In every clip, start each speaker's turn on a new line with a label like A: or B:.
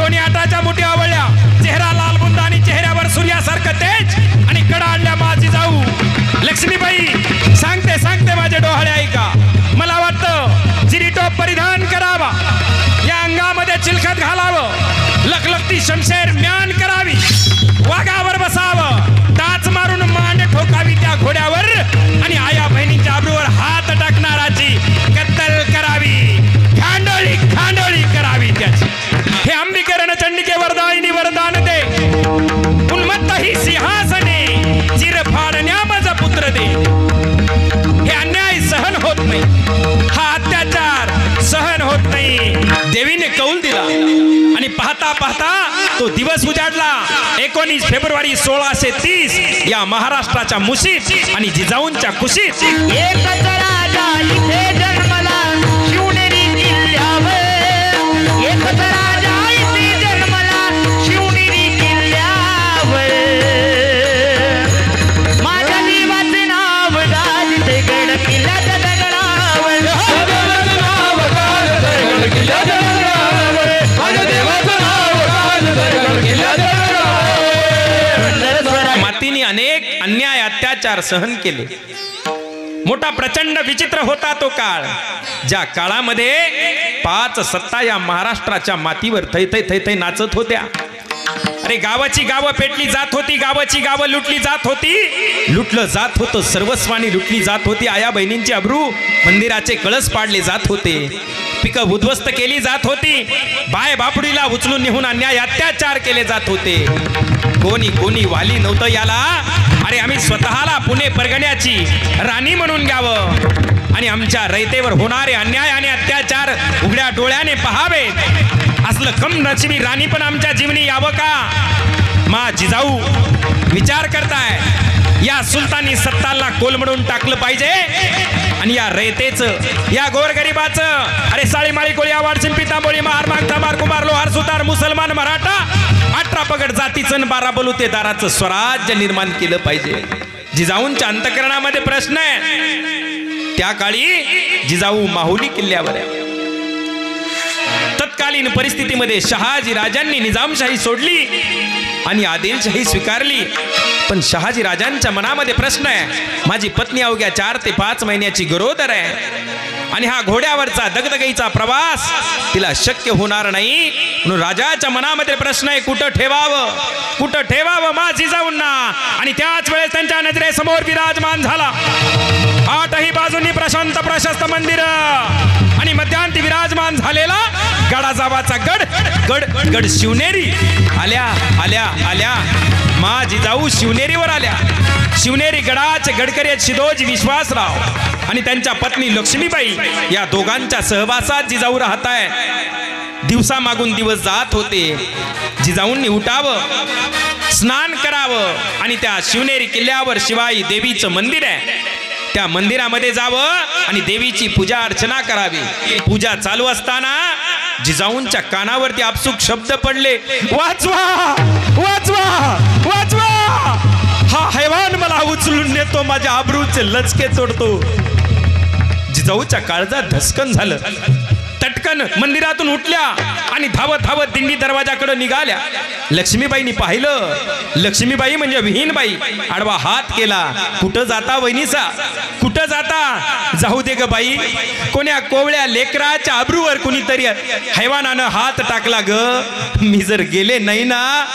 A: दोन्ही हाताच्या मुठी आवळल्या, चेहरा लाल बुंद आणि चेहऱ्यावर सूर्यासारखं तेज आणि कडा आणल्या माझी जाऊ लक्ष्मीबाई. सांगते सांगते माझे डोहाळे ऐका. मला वाटतं जिरीटोप परिधान करावा, या अंगामध्ये चिलखत घालावं, लखलखती शमशेर म्यान करावी, वाघावर बसावं, टाच मारून मांड ठोकावी त्या घोड्यावर आणि आया बहिणीच्या आबरूवर हात टाकणाराची कत्तल करावी, खांडोळी खांडोळी करावी त्याची. हे अंबिके रणचंडिके वरदायिनी वरदान दे, उन्मत्त ही सिंहासने चिर फाडण्या माझा पुत्र दे. हे अन्याय सहन होत नाही, हा अत्याचार सहन होत नाही. देवीने कौल दिला आणि पाहता पाहता तो दिवस उजाडला. 19 फेब्रुवारी 1630 या महाराष्ट्राच्या मुशीत आणि जिजाऊंच्या कुशीत
B: एकच राजा इथे जन्मला शिवनेरी किल्ल्यावर, एकच राजा इथे जन्मला शिवनेरी किल्ल्यावर. माझ्या देवाचे नाव गाजते गड किल्ल्याच्या दगडावर, माझ्या देवाचं नाव गाजते गड किल्ल्याच्या दगडावर.
A: मातीने अनेक अन्याय अत्याचार सहन केले. मोठा प्रचंड विचित्र होता तो काळ, ज्या काळामध्ये 5 सत्ता या महाराष्ट्राच्या मातीवर थै थै थै थै नाचत होत्या. अरे गावाची गावं पेटली जात होती, गावाची गावं लुटली जात होती, लुटलं जात होतं, सर्वस्वानी लुटली जात होती. आया बहिणींची अब्रू, मंदिराचे कळस पाडले जात होते, पिकं उद्ध्वस्त केली जात होती, बाय बापडीला उचलून नेऊन अन्याय अत्याचार केले जात होते. कोणी कोणी वाली नव्हतं याला. अरे आम्ही स्वतःला पुणे परगण्याची राणी म्हणून घ्यावं आणि आमच्या रयतेवर होणारे अन्याय आणि अत्याचार उघड्या डोळ्याने पहावे. असलं कम नशिबी राणी पण आमच्या जीवनी यावं का? मा जिजाऊ विचार करताय, या सुलतानी सत्ताला कोलमडून टाकलं पाहिजे आणि या रयतेचं, या गोरगरिबाचं, अरे साळीमाळी कोळी वाडसिंग पितांबोळी महार मागतामार कुमार लोहार सुतार मुसलमान मराठा 18 पगड जातीचं 12 बलुतेदाराचं स्वराज्य निर्माण केलं पाहिजे. जिजाऊंच्या अंतःकरणामध्ये प्रश्न आहे. त्या काळी जिजाऊ माहुली किल्ल्यावर आहे. तत्कालीन परिस्थितीमध्ये शहाजी राजांनी निजामशाही सोडली आणि आदिलशाही स्वीकारली. पण शहाजी राजांच्या मनामध्ये प्रश्न आहे, माझी पत्नी अवघ्या 4 ते 5 महिन्याची गरोदर आहे आणि हा घोड्यावरचा दगदगीचा प्रवास तिला शक्य होणार नाही. म्हणून राजाच्या मनामध्ये प्रश्न आहे, कुठं ठेवावं, कुठं ठेवावं मा जिजाऊंना. आणि त्याच वेळेस त्यांच्या नजरेसमोर विराजमान झाला 8ही बाजूंनी प्रशांत प्रशस्त मंदिर आणि मध्यांती विराजमान झालेला गडाजावाचा गड गड गड शिवनेरी. आल्या आल्या आल्या मा जिजाऊ शिवनेरीवर आल्या. शिवनेरी गडाचे गडकरी शिदोजी विश्वासराव आणि त्यांच्या पत्नी लक्ष्मीबाई या दोघांच्या सहवासात जिजाऊ राहत आहे. दिवसा मागून दिवस जात होते. जिजाऊंनी उठावं, स्नान करावं आणि त्या शिवनेरी किल्ल्यावर शिवाई देवीचं मंदिर आहे, त्या मंदिरामध्ये जावं आणि देवीची पूजा अर्चना करावी. पूजा चालू असताना जिजाऊंच्या कानावरती आपसूक शब्द पडले, वाचवा वाचवा वाचवा, हा हैवान मला उचलून नेतो, माझ्या आबरूचे लचके तोडतो. जिजाऊच्या काळजात धस्कन झालं. तटकन मंदिरातून उठल्या आणि धावत धावत दिंडी दरवाजाकडे निघाल्या. लक्ष्मीबाईंनी पाहिलं. लक्ष्मीबाई म्हणजे विहीनबाई. आडवा हात केला, कुठं जाता वहिनीसा, कुठं जाता? जाऊ दे ग बाई, कोण्या कोवळ्या लेकराच्या आबरूवर कुणीतरी हैवानानं हात टाकला ग. मी जर गेले नाही ना,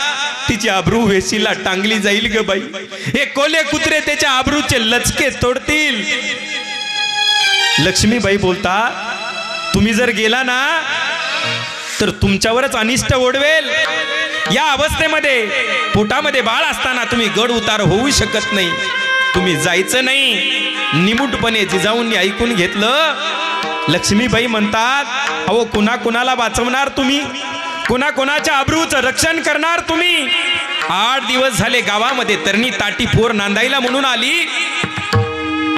A: तिची आबरू वेशीला टांगली जाईल ग बाई. हे कोले कुत्रे त्याच्या आबरूचे लचके तोडतील. लक्ष्मीबाई बोलतात, तुम्ही जर गेला ना तर तुमच्यावरच अनिष्ट ओढवेल. या अवस्थेमध्ये पोटामध्ये बाळ असताना तुम्ही गड उतार होऊ शकत नाही, तुम्ही जायचं नाही. निमूटपणे जिजाऊंनी ऐकून घेतलं. लक्ष्मीबाई म्हणतात, अहो कुणा कुणाला वाचवणार तुम्ही, कुणा कुणाच्या आबरूचं रक्षण करणार तुम्ही. 8 दिवस झाले गावामध्ये तरणी ताटी पोर नांदायला म्हणून आली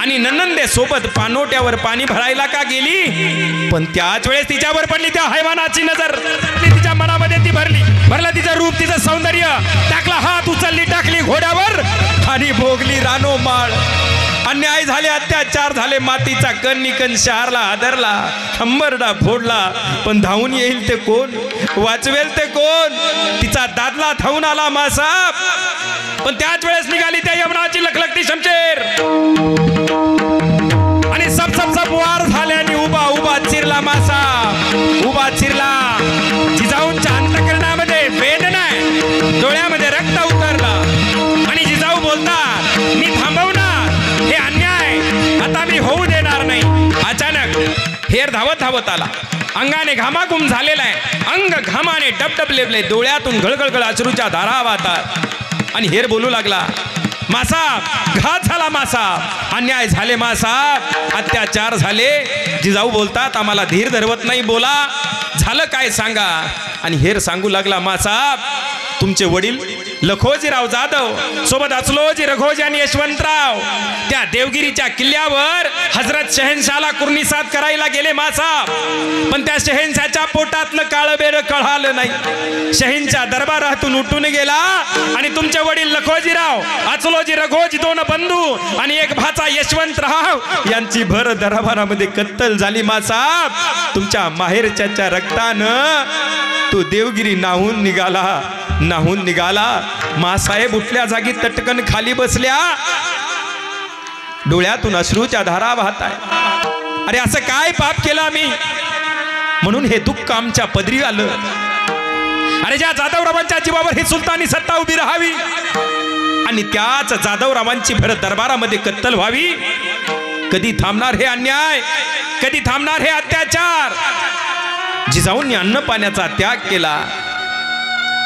A: आणि ननंदे सोबत पानोट्यावर पाणी भरायला का गेली. पण त्याच वेळेस तिच्यावर पडली त्या हैवानाची नजर. तिच्या मनामध्ये ती भरलं तिचं रूप, तिचं सौंदर्य. टाकला हात, उचलली टाकली घोड्यावर आणि भोगली रानोमाळ. अन्याय झाले, अत्याचार झाले, मातीचा कण निकण शहरला आदरला, हंबरडा फोडला. पण धावून येईल ते कोण? वाचवेल ते कोण? तिचा दादला धावून आला मासाप, पण त्याच वेळेस निघाली त्या यमुनाची लखलखती शमशेर आणि सब वार झाल्याने उभा चिरला मासाप, उभा चिरला. जिजाऊंच्या अंतःकरणामध्ये वेदना आहे, डोळ्यामध्ये रक्त उतरलं आणि जिजाऊ बोलतात, मी थांबवणार, हे अन्याय आता मी होऊ देणार नाही. अचानक हेर धावत आला, अंगाने घामाघूम झालेला आहे, अंग घामाने डबडबलेले, डोळ्यातून गळगळगळ अश्रूच्या धारा वाहतात आणि हेर बोलू लागला, मासाब, घात झाला मासाब, अन्याय झाले मासाब, अत्याचार झाले. जिजाऊ बोलतात, आम्हाला धीर धरवत नाही, बोला झालं काय सांगा. आणि हेर सांगू लागला, मासाब, तुमचे वडील लखोजीराव जाधव सोबत असलोजी रघोजी आणि यशवंतराव त्या देवगिरीच्या किल्ल्यावर हजरत शहेनशाहला कुर्निसाद करायला गेले मासाब, पण त्या शहेनशाहच्या पोटातलं काळबेर कळालं नाही. शहेनच्या दरबारातून उठून गेला आणि तुमचे वडील लखोजीराव, असलोजी रघोजी, दोन बंधू आणि एक भाचा यशवंतराव यांची भर दरबारामध्ये कत्तल झाली मासाब. तुमच्या माहेरच्या रक्तानं तो देवगिरी नाहून निघाला. मासाहेब उठल्या जागी तटकन खाली बसल्या, डोळ्यातून अश्रूच्या धारा वाहत आहे. अरे असं काय पाप केलं आम्ही म्हणून हे दुःख आमच्या पदरी आलं. अरे ज्या जाधवरावांच्या जीवावर ही सुलतानी सत्ता उभी राहावी आणि त्याच जाधवरावांची भर दरबारामध्ये कत्तल व्हावी, कधी थांबणार हे अन्याय, कधी थांबणार हे अत्याचार. जिजाऊंनी अन्न पाण्याचा त्याग केला.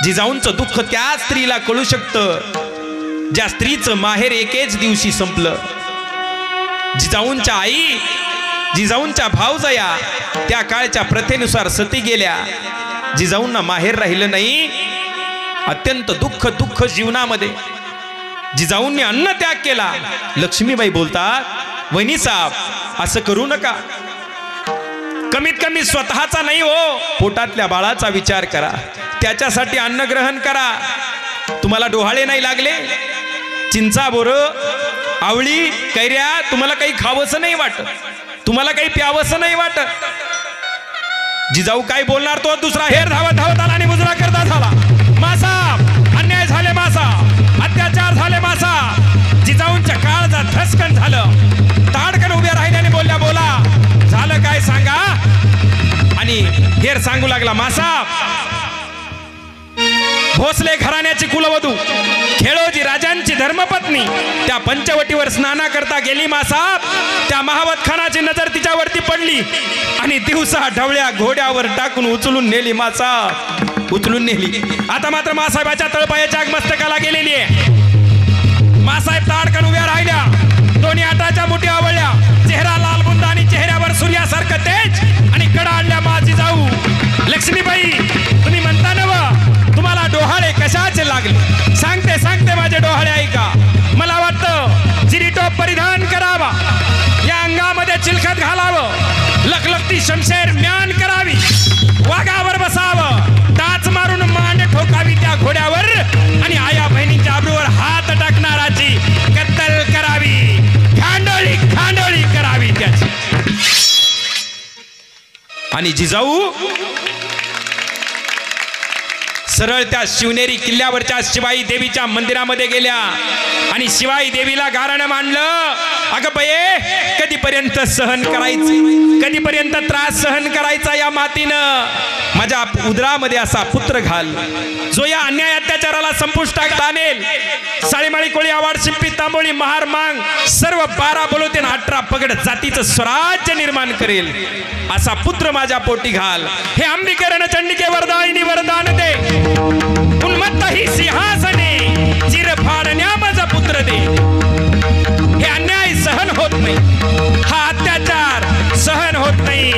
A: जिजाऊंचं दुःख त्या स्त्रीला कळू शकतं ज्या स्त्रीचं माहेर एकेच दिवशी संपलं. जिजाऊंच्या आई, जिजाऊंच्या भावजया त्या काळच्या प्रथेनुसार सती गेल्या. जिजाऊंना माहेर राहिलं नाही. अत्यंत दुःख जीवनामध्ये जिजाऊंनी अन्न त्याग केला. लक्ष्मीबाई बोलतात, वहिनी साहेब असं करू नका, कमीत कमी स्वतःचा नाही हो, पोटातल्या बाळाचा विचार करा, त्याच्यासाठी अन्न ग्रहण करा. तुम्हाला डोहाळे नाही लागले? चिंचा, बोर, आवळी, कैऱ्या तुम्हाला काही खावंसं नाही वाटत, तुम्हाला काही प्यावंसं नाही वाटत? जिजाऊ काय बोलणार तो दुसरा हेर धावत आला आणि मुजरा करता झाला. मासा, अन्याय झाले मासा, अत्याचार झाले मासा. जिजाऊंच्या काळजा धसकन झालं, ताडकन उभ्या राहिल्याने बोलल्या, बोला झालं काय सांगा. आणि हेर सांगू लागला, मासा, भोसले घराण्याची कुलवधू, खेळोजी राजांची धर्मपत्नी त्या पंचवटीवर स्नाना करता गेली मासाब. त्या महावत खानाची नजर तिच्यावरती पडली आणि दिवसा ढवळ्या घोड्यावर टाकून उचलून नेली मासाब, उचलून नेली. आता मात्र मासाहेबाच्या तळपायाच्या मस्तकाला गेलेली आहे. मासाहेब ताडकन उभ्या राहिल्या, दोन्ही हाताच्या मुठी आवळल्या, चेहरा लालबुंद आणि चेहऱ्यावर सूर्यासारखं तेज आणि कडा आणल्या. माझी जाऊ लक्ष्मीबाई, तुम्ही म्हणता नव तुम्हाला डोहाळे कशाचे लागले? सांगते माझे डोहाळे ऐका. मला वाटतं जिरीटोप परिधान करावा, या अंगामध्ये चिलखत घालावं, लखलखती शमशेर म्यान करावी, वाघावर बसावं, टाच मारून मांड ठोकावी त्या घोड्यावर आणि आया बहिणीच्या आबरूवर हात टाकणाराची कत्तल करावी, खांडोळी करावी त्याची. आणि जिजाऊ सरळ त्या शिवनेरी किल्ल्यावरच्या शिवाई देवीच्या मंदिरामध्ये गेल्या आणि शिवाई देवीला गाराणं मांडलं. अगं बये, कधीपर्यंत सहन करायचं, कधीपर्यंत त्रास सहन करायचा या मातीनं? माझ्या उदरामध्ये असा पुत्र घाल जो या अन्याय अत्याचाराला संपुष्टात आणेल. साळीमाळी, कोळी, आवाड, शिंपी, तांबोळी, महार, मांग सर्व 12 बलोते 18 पगड जातीचं स्वराज्य निर्माण करेल असा पुत्र माझ्या पोटी घाल. हे अंबिकेरण चंडिके वरदायिनी वरदान दे, उन्मत्त ही सिंहासने चिर फाडण्या माझा पुत्र दे. हे अन्याय सहन होत नाही, हा अत्याचार सहन होत नाही.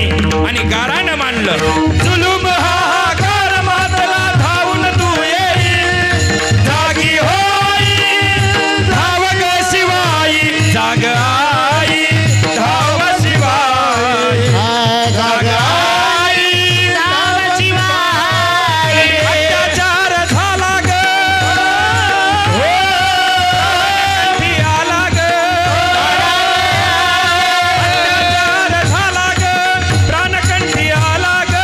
A: आणि गारानं मांडलं, जुलूम हाहाकार मातला धावून तू येईल, जागी होईल धाव ग शिवाई, जाग आई धाव शिवाई, जाग आई धाव शिवाई. अत्याचार झाला ग, कंठी आला ग, अत्याचार झाला ग, प्राणकंठी आला ग,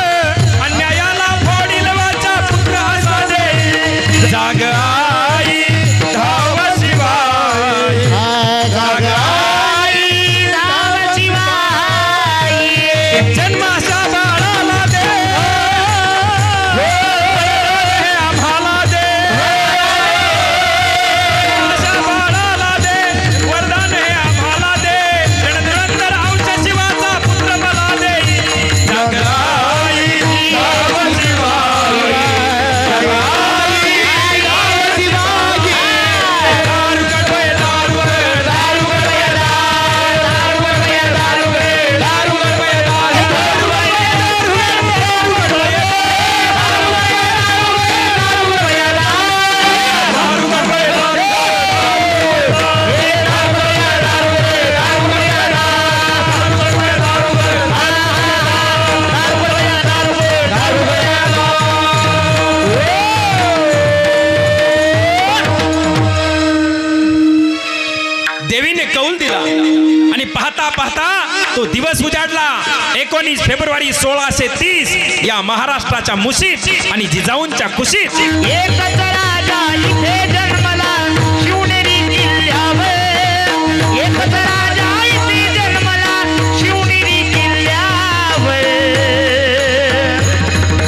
A: पाहता पाहता तो दिवस उजाडला. 19 फेब्रुवारी 1630 या महाराष्ट्राच्या मुशीत आणि जिजाऊंच्या कुशीत
B: एकच राजा इथे जन्मला शिवनेरी किल्ल्यावर. एकच राजा इथे जन्मला शिवनेरी किल्ल्यावर.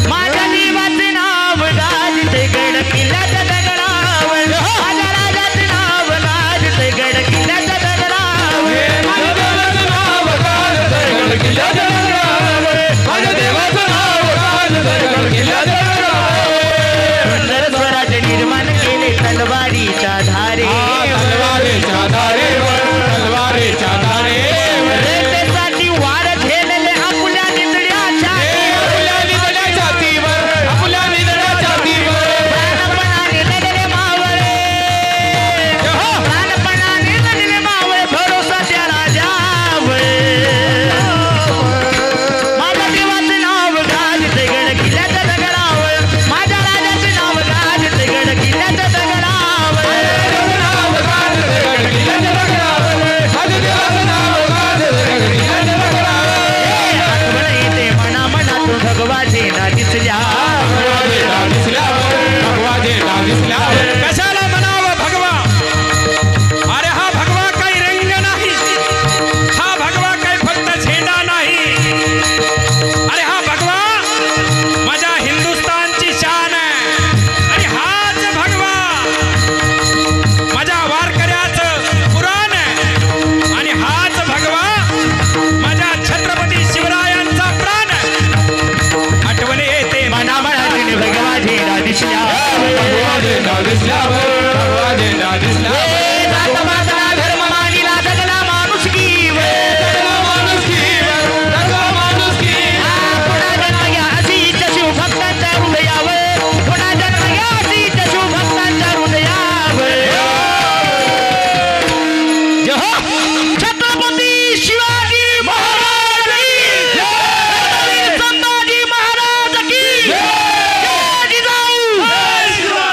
B: माझ्या देवाचे नाव गाजते गड किल्ल्याच्या दगडावर. माझ्या राजाचे नाव गाजते गड किल्ल्याच्या दगडावर.
C: माझ्या देवाचं नाव गाजतंय गड किल्ल्याच्या दगडावर. माझ्या देवाचं नाव गाजतंय गड किल्ल्याच्या दगडावर.
B: सुंदर स्वराज्य निर्माण केले तलवारीच्या धारे.
C: तलवारीच्या धारेवर, तलवारीच्या धारेवर.
B: रयतेसाठी वार झेलले आपुल्या निधड्याच्या.
C: आपल्या निधड्या छातीवर, आपल्या निधड्या छातीवर.
B: प्राणपणाने लढले मावळे. प्राणपणाने लढले मावळे. भरोसा त्या राजावर. माझ्या देवाचे नाव गाजते गड किल्ल्याच्या दगडावर. माझ्या राजाचे नाव गाजते गड किल्ल्याच्या दगडावर.
C: नाव गाजतंय गड किल्ल्याच्या दगडावर. माझ्या देवाचं नाव गाजतंय गड किल्ल्याच्या दगडावर.
B: आठवण येते मना मनातून भगवा झेंडा दिसल्या.
C: भगवा झेंडा दिसल्यावर, भगवा झेंडा दिसल्यावर.
A: कशाला म्हणावं भगवा. अरे हा भगवा काही रंग नाही. हा भगवा काही फक्त झेंडा नाही. अरे हा भगवा माझ्या हिंदुस्थानची शान आहे. आणि हाच भगवा माझ्या वारकऱ्याचं पुराण आहे. आणि हाच भगवा माझ्या छत्रपती शिवरायांचा प्राण आहे. आठवण येते
B: मना मनातून भगवा झेंडा दिसल्या.
C: भगवा झेंडा दिसल्यावर, भगवा झेंडा दिसल्यावर.
B: जात माता धर्म मानिला जगला माणुसकीवर.
C: जगला माणुसकीवर, जगला माणुसकीवर.
B: पुन्हा जन्म घ्या अशीच शिवभक्तांच्या हृदयावर. पुन्हा जन्म घ्या अशीच शिवभक्तांच्या हृदयावर. जय हो छत्रपती शिवाजी महाराज की जय. संभाजी महाराज की जय. जिजाऊ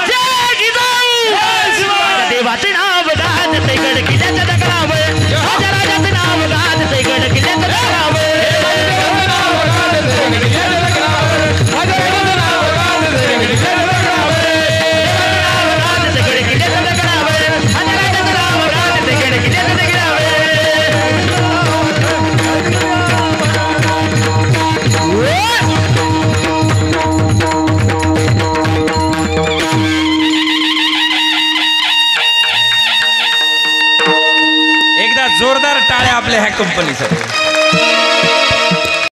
B: जय जिजाऊ. माझ्या देवाचे नाव गाजते गड किल्ल्याच्या दगडावर. माझ्या राजाचे नाव गाजते गड किल्ल्याच्या दगडावर.
C: देवाचं नाव गाजतंय गड किल्ल्याच्या दगडावर. माझ्या देवाचं नाव गाजतंय गड किल्ल्याच्या दगडावर.
B: गाजते गड किल्ल्याच्या दगडावर. माझ्या राजाचे नाव गाजते गड किल्ल्याच्या दगडावर.
A: एकदा जोरदार टाळ्या आपल्या ह्या कंपनीसाठी.